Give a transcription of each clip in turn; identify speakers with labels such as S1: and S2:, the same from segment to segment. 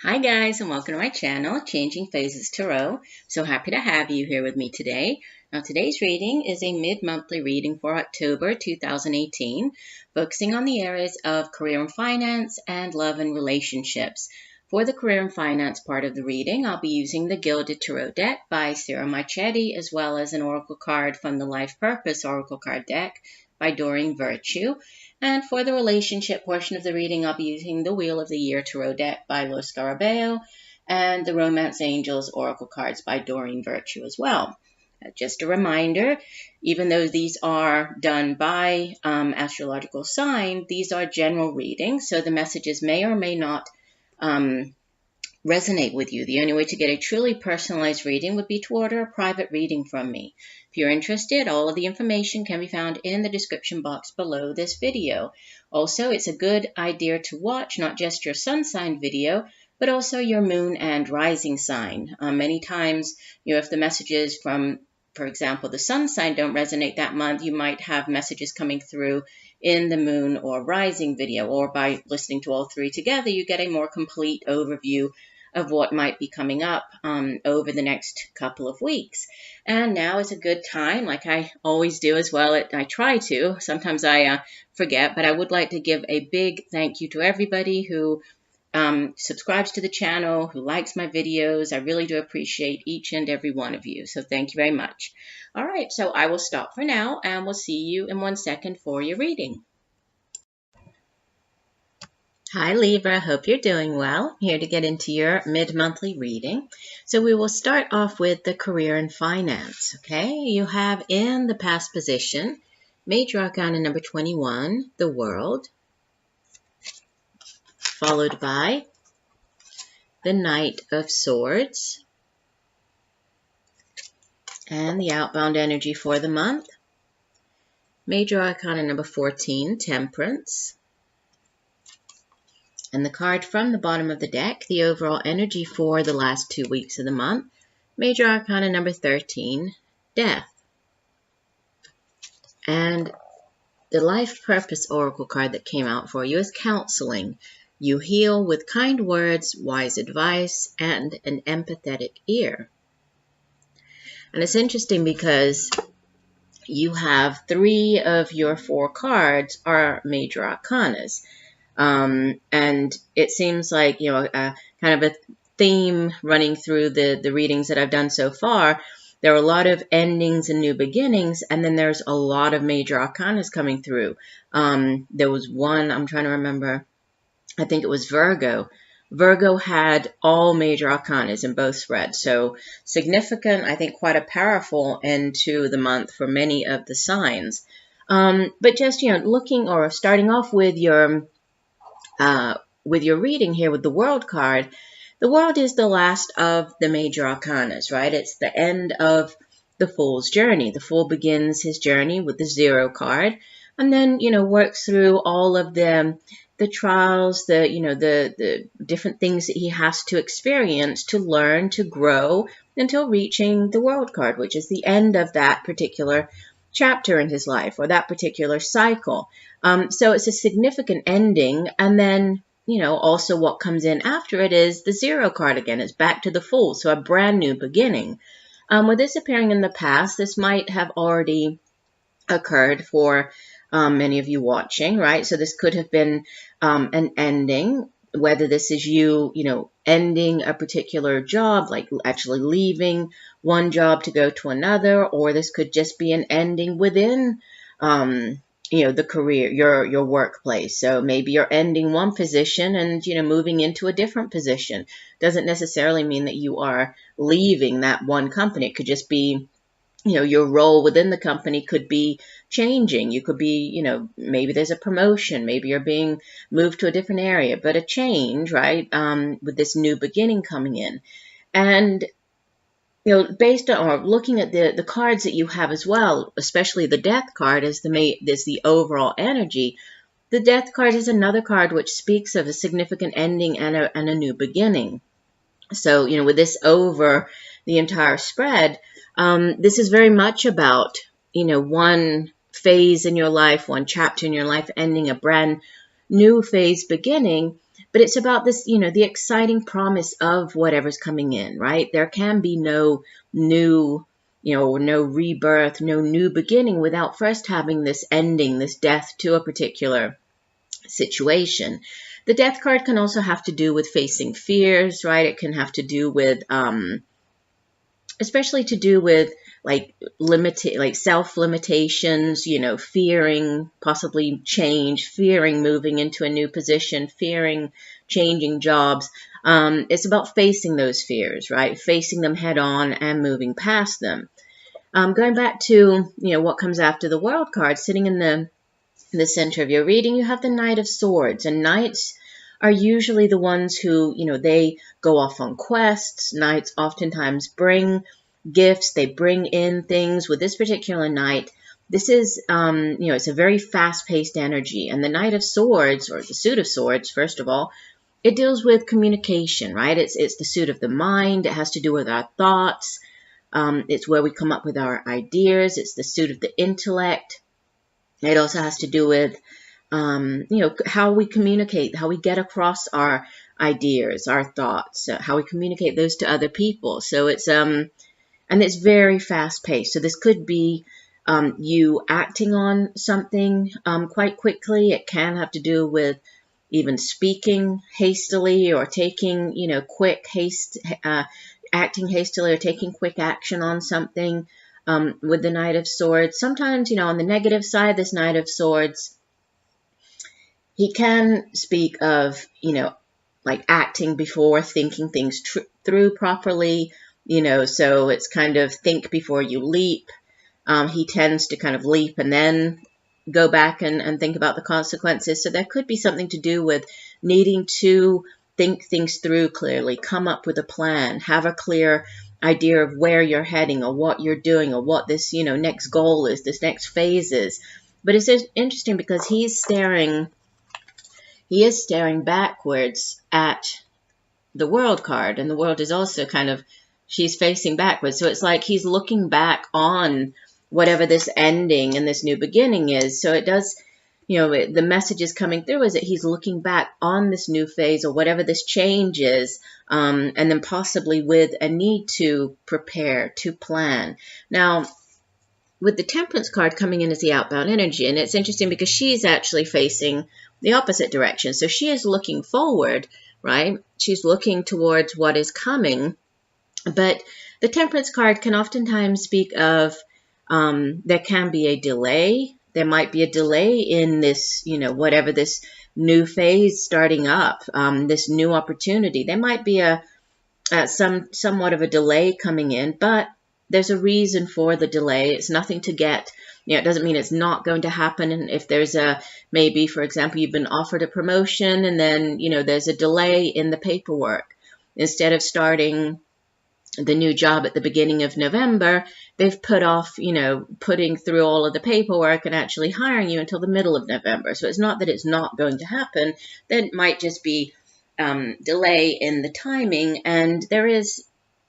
S1: Hi guys, and welcome to my channel, Changing Phases Tarot. So happy to have you here with me today. Now today's reading is a mid-monthly reading for October 2018, focusing on the areas of career and finance and love and relationships. For the career and finance part of the reading, I'll be using the Gilded Tarot deck by Sarah Marchetti, as well as an oracle card from the Life Purpose Oracle Card deck by Doreen Virtue. And for the relationship portion of the reading, I'll be using the Wheel of the Year Tarot deck by Los Scarabeo and the Romance Angels Oracle cards by Doreen Virtue as well. Just a reminder, even though these are done by astrological sign, these are general readings, so the messages may or may not resonate with you. The only way to get a truly personalized reading would be to order a private reading from me. If you're interested, all of the information can be found in the description box below this video. Also, it's a good idea to watch not just your sun sign video, but also your moon and rising sign. Many times, if the messages from, for example, the sun sign don't resonate that month, you might have messages coming through in the moon or rising video, or by listening to all three together, you get a more complete overview of what might be coming up over the next couple of weeks. And now is a good time, like I always do as well. I try to. Sometimes I forget, but I would like to give a big thank you to everybody who subscribes to the channel, who likes my videos. I really do appreciate each and every one of you. So thank you very much. All right, so I will stop for now, and we'll see you in 1 second for your reading. Hi Libra, hope you're doing well. Here to get into your mid-monthly reading. So we will start off with the career and finance, okay? You have in the past position, Major Arcana number 21, the World, followed by the Knight of Swords, and the outbound energy for the month, Major Arcana number 14, Temperance, and the card from the bottom of the deck, the overall energy for the last 2 weeks of the month, Major Arcana number 13, Death. And the Life Purpose Oracle card that came out for you is Counseling. You heal with kind words, wise advice, and an empathetic ear. And it's interesting because you have 3 of your 4 cards are Major Arcanas. And it seems like, kind of a theme running through the readings that I've done so far. There are a lot of endings and new beginnings, and then there's a lot of Major Arcanas coming through. There was one, I'm trying to remember, I think it was Virgo. Virgo had all Major Arcanas in both spreads. So significant, I think quite a powerful end to the month for many of the signs. But just, looking or starting off with your reading here with the World card, the World is the last of the Major Arcanas, right? It's the end of the Fool's journey. The Fool begins his journey with the 0 card, and then, works through all of the trials, the different things that he has to experience to learn, to grow, until reaching the World card, which is the end of that particular chapter in his life, or that particular cycle. So it's a significant ending, and then, also what comes in after it is the 0 card again. It's back to the Fool, so a brand new beginning. With this appearing in the past, this might have already occurred for many of you watching, right? So this could have been an ending, whether this is you, ending a particular job, like actually leaving one job to go to another, or this could just be an ending within the career, your workplace. So maybe you're ending one position and, moving into a different position. Doesn't necessarily mean that you are leaving that one company. It could just be, your role within the company could be changing. You could be, maybe there's a promotion, maybe you're being moved to a different area, but a change, right? With this new beginning coming in. And based on, or looking at the cards that you have as well, especially the Death card is the overall energy. The Death card is another card which speaks of a significant ending and a new beginning. So, with this over the entire spread, this is very much about, one phase in your life, one chapter in your life ending, a brand new phase beginning. But it's about this, the exciting promise of whatever's coming in, right? There can be no new, no rebirth, no new beginning without first having this ending, this death to a particular situation. The death card can also have to do with facing fears, right? It can have to do with, especially to do with like self-limitations, fearing possibly change, fearing moving into a new position, fearing changing jobs. It's about facing those fears, right? Facing them head on and moving past them. Going back to, what comes after the World card, sitting in the center of your reading, you have the Knight of Swords, and knights are usually the ones who, they go off on quests. Knights oftentimes bring gifts, they bring in things. With this particular knight, this is, it's a very fast-paced energy, and the Knight of Swords, or the suit of swords, first of all, it deals with communication, right? It's the suit of the mind. It has to do with our thoughts. It's where we come up with our ideas. It's the suit of the intellect. It also has to do with, how we communicate, how we get across our ideas, our thoughts, how we communicate those to other people. So it's, and it's very fast paced. So this could be you acting on something quite quickly. It can have to do with even speaking hastily or taking, acting hastily or taking quick action on something. With the Knight of Swords, sometimes, on the negative side, this Knight of Swords, he can speak of, like acting before thinking things through properly, so it's kind of think before you leap. He tends to kind of leap and then go back and think about the consequences. So there could be something to do with needing to think things through clearly, come up with a plan, have a clear idea of where you're heading or what you're doing or what this, next goal is, this next phase is. But it's interesting because he is staring backwards at the World card, and the World is also kind of, she's facing backwards. So it's like he's looking back on whatever this ending and this new beginning is. So it does, the message is coming through is that he's looking back on this new phase or whatever this change is, and then possibly with a need to prepare, to plan. Now, with the Temperance card coming in as the outbound energy, and it's interesting because she's actually facing the opposite direction. So she is looking forward, right? She's looking towards what is coming. But the Temperance card can oftentimes speak of there can be a delay. There might be a delay in this, whatever this new phase starting up, this new opportunity. There might be somewhat of a delay coming in, but there's a reason for the delay. It's nothing to get, it doesn't mean it's not going to happen. And if there's maybe, for example, you've been offered a promotion and then, there's a delay in the paperwork. Instead of starting the new job at the beginning of November, they've put off, putting through all of the paperwork and actually hiring you until the middle of November. So it's not that it's not going to happen. There might just be delay in the timing, and there is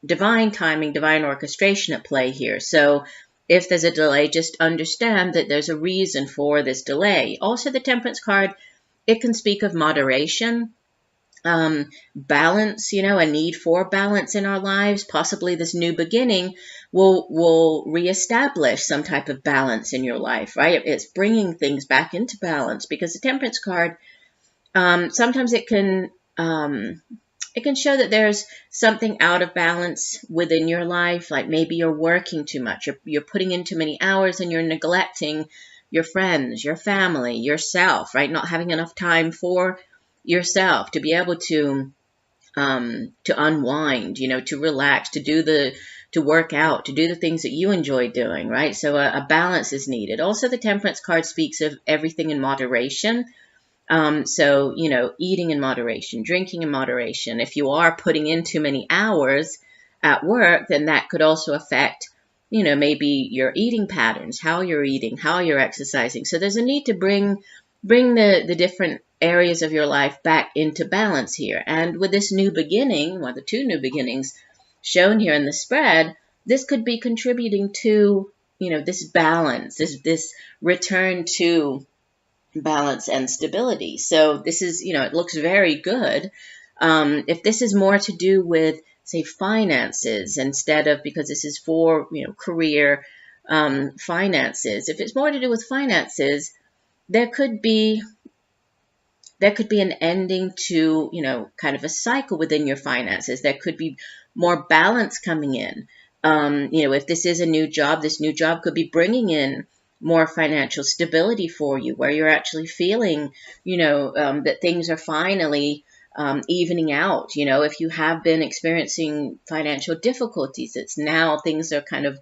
S1: divine timing, divine orchestration at play here. So if there's a delay, just understand that there's a reason for this delay. Also, the Temperance card, it can speak of moderation. Balance, a need for balance in our lives. Possibly this new beginning will reestablish some type of balance in your life, right? It's bringing things back into balance, because the Temperance card, sometimes it can show that there's something out of balance within your life. Like maybe you're working too much, you're putting in too many hours, and you're neglecting your friends, your family, yourself, right? Not having enough time for yourself to be able to unwind, to relax, to work out, to do the things that you enjoy doing, right? So a balance is needed. Also, the Temperance card speaks of everything in moderation. So, eating in moderation, drinking in moderation. If you are putting in too many hours at work, then that could also affect, maybe your eating patterns, how you're eating, how you're exercising. So there's a need to bring the different areas of your life back into balance here. And with this new beginning, or the two new beginnings shown here in the spread, this could be contributing to, this balance, this return to balance and stability. So this is, it looks very good. If this is more to do with, say, finances instead of, because this is for, career finances. If it's more to do with finances, there could be an ending to, kind of a cycle within your finances. There could be more balance coming in. If this is a new job, this new job could be bringing in more financial stability for you, where you're actually feeling, that things are finally evening out. If you have been experiencing financial difficulties, it's now things are kind of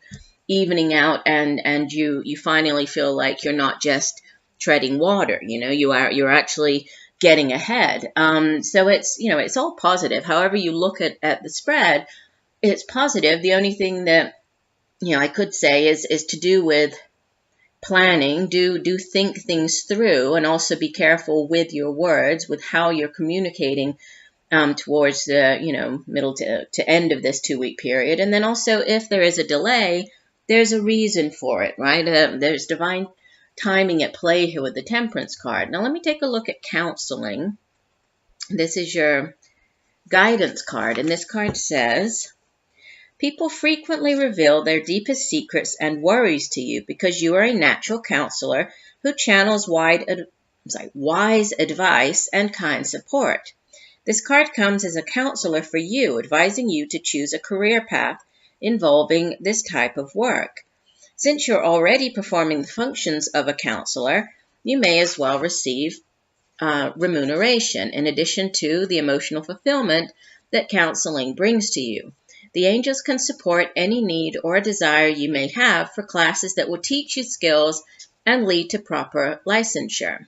S1: evening out, and you finally feel like you're not just treading water. You're actually getting ahead. So it's all positive. However you look at the spread, it's positive. The only thing that I could say is to do with planning. Do think things through, and also be careful with your words, with how you're communicating towards the middle to end of this 2-week period. And then also, if there is a delay, there's a reason for it, right? There's divine timing at play here with the Temperance card. Now let me take a look at counseling. This is your guidance card, and this card says, people frequently reveal their deepest secrets and worries to you because you are a natural counselor who channels wise advice and kind support. This card comes as a counselor for you, advising you to choose a career path involving this type of work. Since you're already performing the functions of a counselor, you may as well receive remuneration in addition to the emotional fulfillment that counseling brings to you. The angels can support any need or desire you may have for classes that will teach you skills and lead to proper licensure.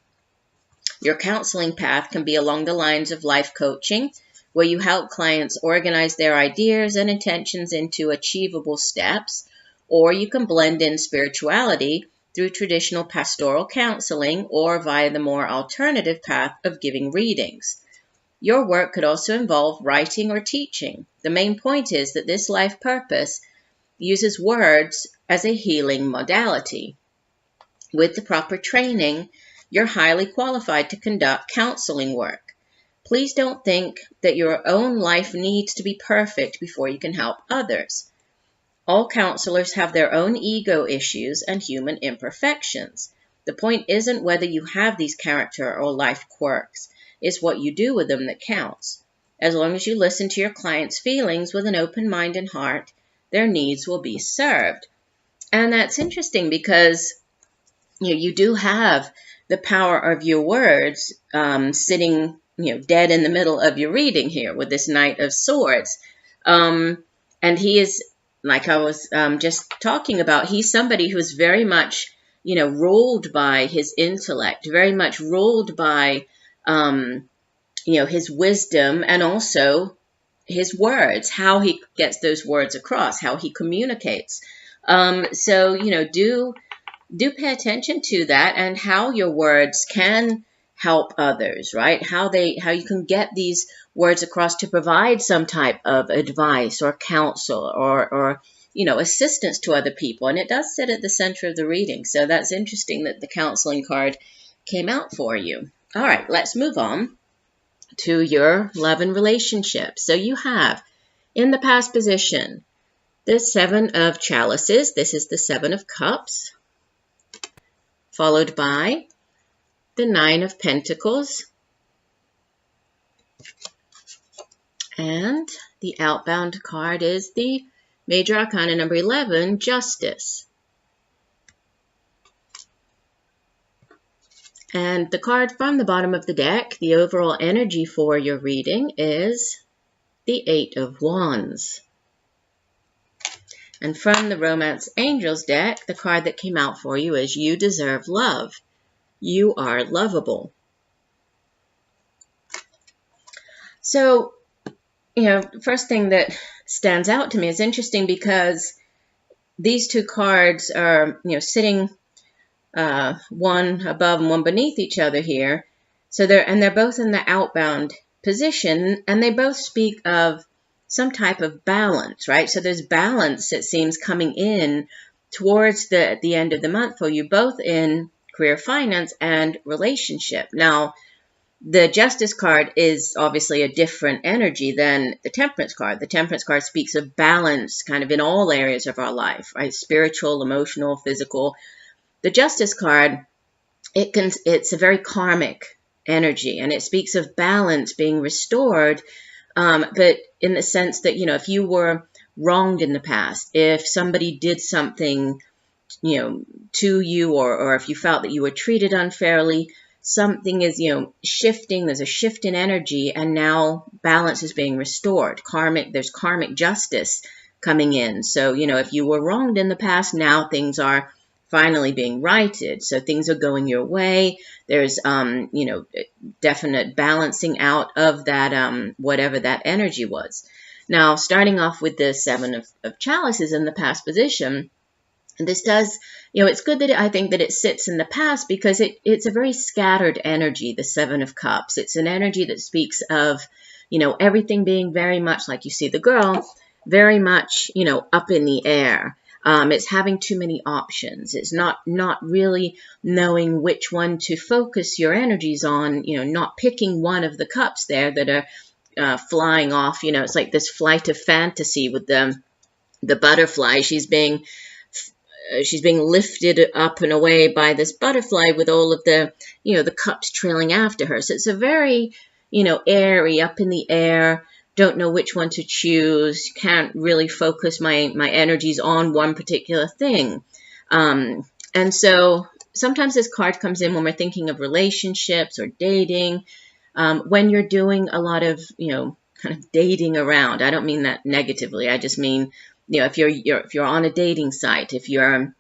S1: Your counseling path can be along the lines of life coaching, where you help clients organize their ideas and intentions into achievable steps, or you can blend in spirituality through traditional pastoral counseling or via the more alternative path of giving readings. Your work could also involve writing or teaching. The main point is that this life purpose uses words as a healing modality. With the proper training, you're highly qualified to conduct counseling work. Please don't think that your own life needs to be perfect before you can help others. All counselors have their own ego issues and human imperfections. The point isn't whether you have these character or life quirks. It's what you do with them that counts. As long as you listen to your client's feelings with an open mind and heart, their needs will be served. And that's interesting because you do have the power of your words sitting dead in the middle of your reading here with this Knight of Swords. And he is, like I was just talking about, he's somebody who's very much, ruled by his intellect, very much ruled by, his wisdom, and also his words, how he gets those words across, how he communicates. So, do pay attention to that and how your words can help others, right? How you can get these words across to provide some type of advice or counsel or assistance to other people. And it does sit at the center of the reading. So that's interesting that the counseling card came out for you. All right, let's move on to your love and relationship. So you have in the past position the 7 of Chalices. This is the 7 of Cups, followed by the 9 of Pentacles, and the outbound card is the Major Arcana number 11, Justice. And the card from the bottom of the deck, the overall energy for your reading is the 8 of Wands. And from the Romance Angels deck, the card that came out for you is You Deserve Love. You are lovable. So, first thing that stands out to me is interesting because these two cards are, sitting one above and one beneath each other here. So they're both in the outbound position, and they both speak of some type of balance, right? So there's balance, it seems, coming in towards the end of the month for you, both in career, finance, and relationship. Now, the Justice card is obviously a different energy than the Temperance card. The Temperance card speaks of balance kind of in all areas of our life, right? Spiritual, emotional, physical. The Justice card, it's a very karmic energy, and it speaks of balance being restored, but in the sense that, if you were wronged in the past, if somebody did something, to you, or if you felt that you were treated unfairly, something is, shifting. There's a shift in energy, and now balance is being restored. There's karmic justice coming in. So, if you were wronged in the past, now things are finally being righted. So things are going your way. There's, definite balancing out of that, whatever that energy was. Now, starting off with the Seven of Chalices in the past position, this does, it's good that I think that it sits in the past, because it's a very scattered energy, the Seven of Cups. It's an energy that speaks of, everything being very much, like you see the girl, very much, up in the air. It's having too many options. It's not really knowing which one to focus your energies on, not picking one of the cups there that are flying off. It's like this flight of fantasy with the butterfly. She's being lifted up and away by this butterfly with all of the, the cups trailing after her. So it's a very, airy, up in the air, don't know which one to choose, can't really focus my energies on one particular thing. And so sometimes this card comes in when we're thinking of relationships or dating, when you're doing a lot of, kind of dating around. I don't mean that negatively. I just mean, if you're on a dating site, if you're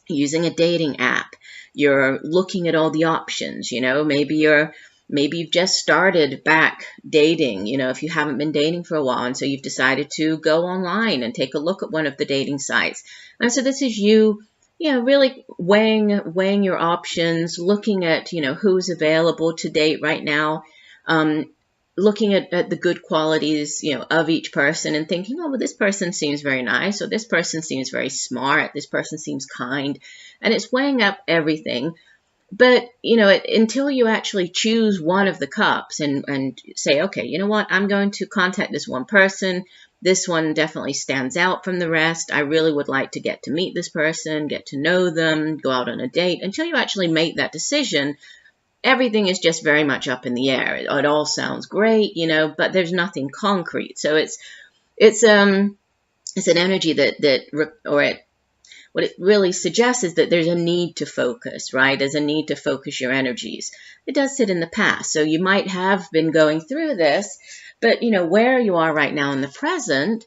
S1: using a dating app, you're looking at all the options, maybe you've just started back dating, if you haven't been dating for a while, and so you've decided to go online and take a look at one of the dating sites. And so this is you, really weighing your options, looking at, who's available to date right now, looking at the good qualities, of each person, and thinking, oh, well, this person seems very nice, or this person seems very smart, this person seems kind, and it's weighing up everything. But, until you actually choose one of the cups and say, okay, you know what, I'm going to contact this one person. This one definitely stands out from the rest. I really would like to get to meet this person, get to know them, go out on a date. Until you actually make that decision, everything is just very much up in the air. It all sounds great, but there's nothing concrete. So it's an energy what it really suggests is that there's a need to focus, right? There's a need to focus your energies. It does sit in the past. So you might have been going through this, but, where you are right now in the present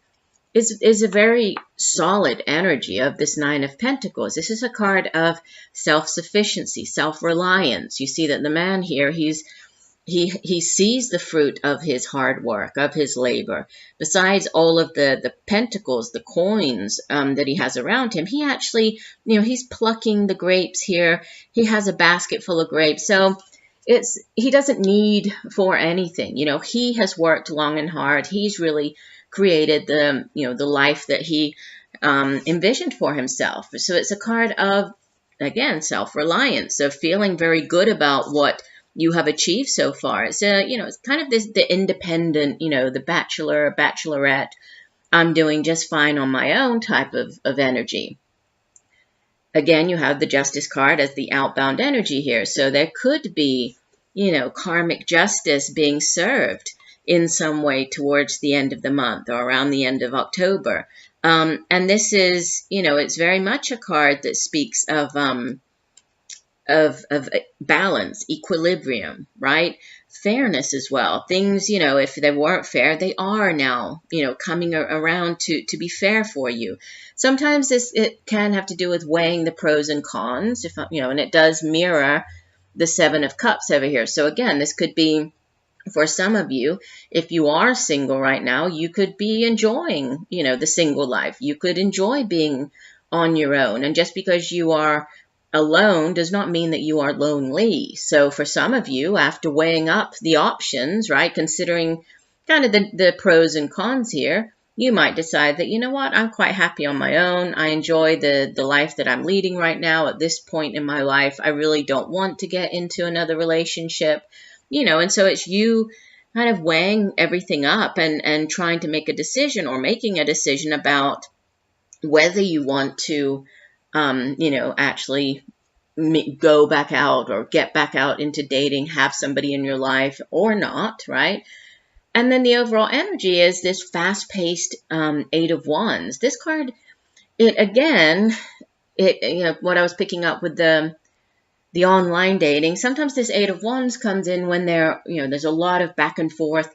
S1: is a very solid energy of this Nine of Pentacles. This is a card of self-sufficiency, self-reliance. You see that the man here, he sees the fruit of his hard work, of his labor. Besides all of the pentacles, the coins that he has around him, he actually, he's plucking the grapes here. He has a basket full of grapes. So he doesn't need for anything. He has worked long and hard. He's really created the life that he envisioned for himself. So it's a card of, again, self-reliance, of feeling very good about what you have achieved so far. It's it's kind of the independent, the bachelor, bachelorette, I'm doing just fine on my own type of energy. Again, you have the Justice card as the outbound energy here. So there could be, karmic justice being served in some way towards the end of the month or around the end of October. And this is, it's very much a card that speaks of balance, equilibrium, right? Fairness as well. Things, if they weren't fair, they are now, coming around to be fair for you. Sometimes it can have to do with weighing the pros and cons, and it does mirror the Seven of Cups over here. So again, this could be, for some of you, if you are single right now, you could be enjoying, the single life. You could enjoy being on your own. And just because you are alone does not mean that you are lonely. So for some of you, after weighing up the options, right, considering kind of the pros and cons here, You might decide that, you know what, I'm quite happy on my own. I enjoy the life that I'm leading right now at this point in my life. I really don't want to get into another relationship, and so it's you kind of weighing everything up and trying to make a decision, or making a decision about whether you want to, actually go back out or get back out into dating, have somebody in your life or not, right? And then the overall energy is this fast-paced Eight of Wands. This card, what I was picking up with the online dating, sometimes this Eight of Wands comes in when there's a lot of back and forth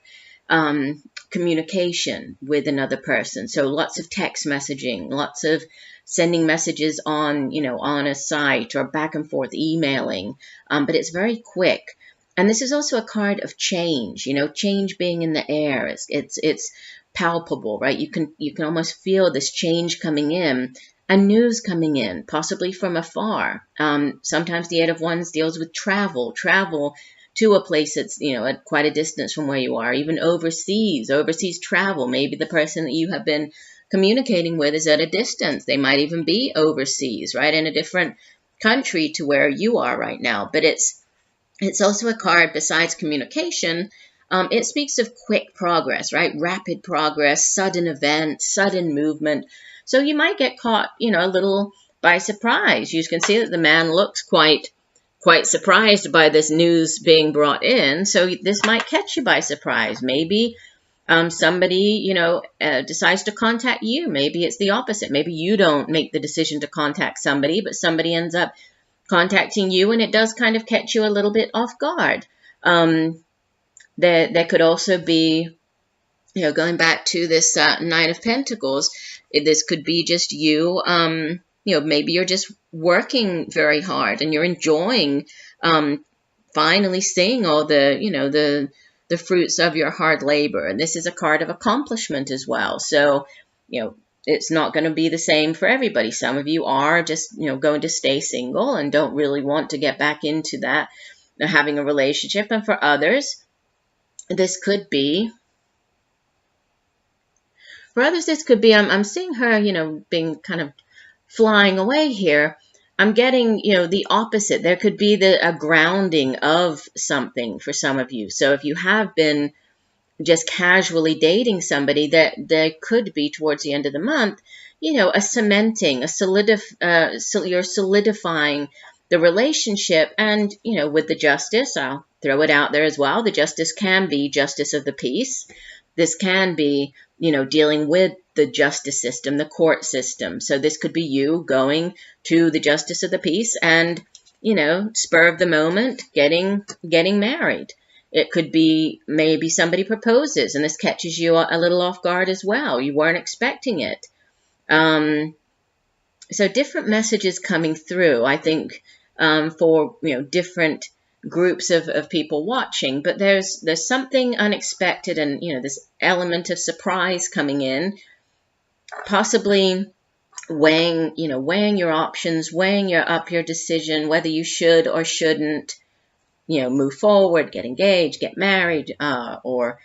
S1: communication with another person. So lots of text messaging, lots of sending messages on a site, or back and forth emailing, but it's very quick. And this is also a card of change, change being in the air. It's palpable, right? You can almost feel this change coming in, and news coming in, possibly from afar. Sometimes the Eight of Wands deals with travel to a place that's, at quite a distance from where you are, even overseas travel. Maybe the person that you have been communicating with is at a distance. They might even be overseas, right, in a different country to where you are right now. But it's also a card, besides communication, it speaks of quick progress, right? Rapid progress, sudden event, sudden movement. So you might get caught, a little by surprise. You can see that the man looks quite surprised by this news being brought in. So this might catch you by surprise. Maybe somebody, decides to contact you. Maybe it's the opposite. Maybe you don't make the decision to contact somebody, but somebody ends up contacting you, and it does kind of catch you a little bit off guard. There could also be, going back to this Nine of Pentacles, this could be just you, maybe you're just working very hard and you're enjoying finally seeing all the fruits of your hard labor. And this is a card of accomplishment as well. So, it's not going to be the same for everybody. Some of you are just, going to stay single and don't really want to get back into that, having a relationship. And for others, this could be, I'm seeing her, being kind of flying away here. I'm getting, the opposite. There could be a grounding of something for some of you. So if you have been just casually dating somebody, that there could be towards the end of the month, a cementing, you're solidifying the relationship. And, with the Justice, I'll throw it out there as well. The Justice can be justice of the peace. This can be, dealing with the justice system, the court system. So this could be you going to the Justice of the Peace and, spur of the moment, getting married. It could be maybe somebody proposes and this catches you a little off guard as well. You weren't expecting it. So different messages coming through, I think, for, different groups of people watching. But there's something unexpected and, this element of surprise coming in, possibly weighing your options, weighing your decision, whether you should or shouldn't, move forward, get engaged, get married, or,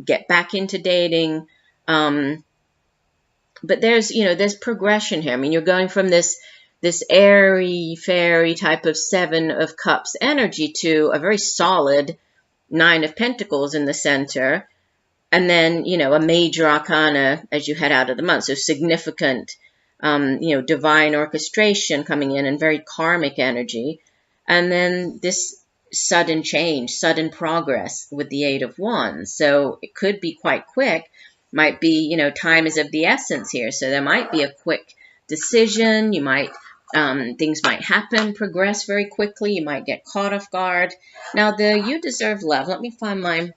S1: get back into dating. But there's progression here. I mean, you're going from this airy, fairy type of Seven of Cups energy to a very solid Nine of Pentacles in the center. And then, a major arcana as you head out of the month. So significant, divine orchestration coming in and very karmic energy. And then this sudden change, sudden progress with the Eight of Wands. So it could be quite quick. Might be, time is of the essence here. So there might be a quick decision. You might, things might happen, progress very quickly. You might get caught off guard. Now, the You Deserve Love. Let me find my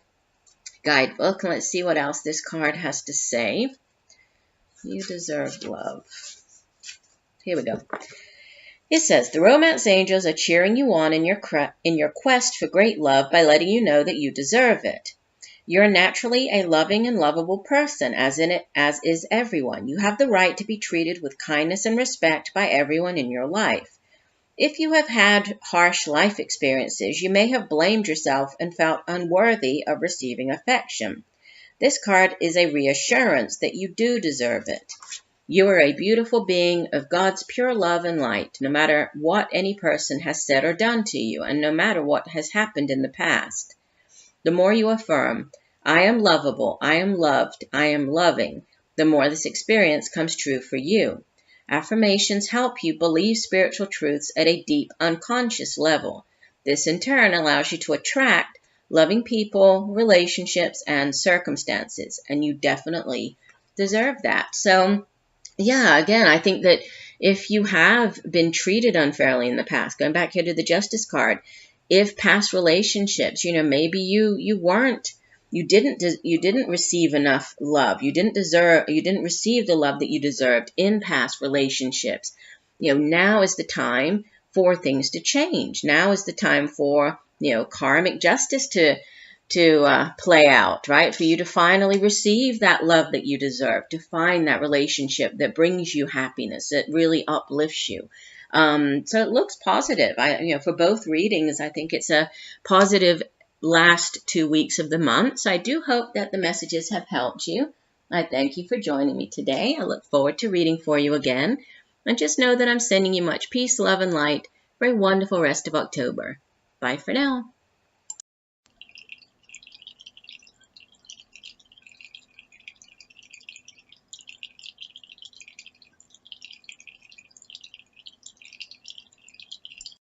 S1: guidebook and let's see what else this card has to say. You deserve love. Here we go. It says, the romance angels are cheering you on in your quest for great love by letting you know that you deserve it. You're naturally a loving and lovable person, as is everyone. You have the right to be treated with kindness and respect by everyone in your life. If you have had harsh life experiences, you may have blamed yourself and felt unworthy of receiving affection. This card is a reassurance that you do deserve it. You are a beautiful being of God's pure love and light, no matter what any person has said or done to you, and no matter what has happened in the past. The more you affirm, I am lovable, I am loved, I am loving, the more this experience comes true for you. Affirmations help you believe spiritual truths at a deep unconscious level. This in turn allows you to attract loving people, relationships, and circumstances, and you definitely deserve that. So, yeah, again, I think that if you have been treated unfairly in the past, going back here to the Justice card, if past relationships, maybe you didn't receive enough love, you didn't receive the love that you deserved in past relationships. Now is the time for things to change. Now is the time for karmic justice to play out, right? For you to finally receive that love that you deserve, to find that relationship that brings you happiness, that really uplifts you. So it looks positive. For both readings, I think it's a positive last 2 weeks of the month. So I do hope that the messages have helped you. I thank you for joining me today. I look forward to reading for you again. And just know that I'm sending you much peace, love, and light for a wonderful rest of October. Bye for now.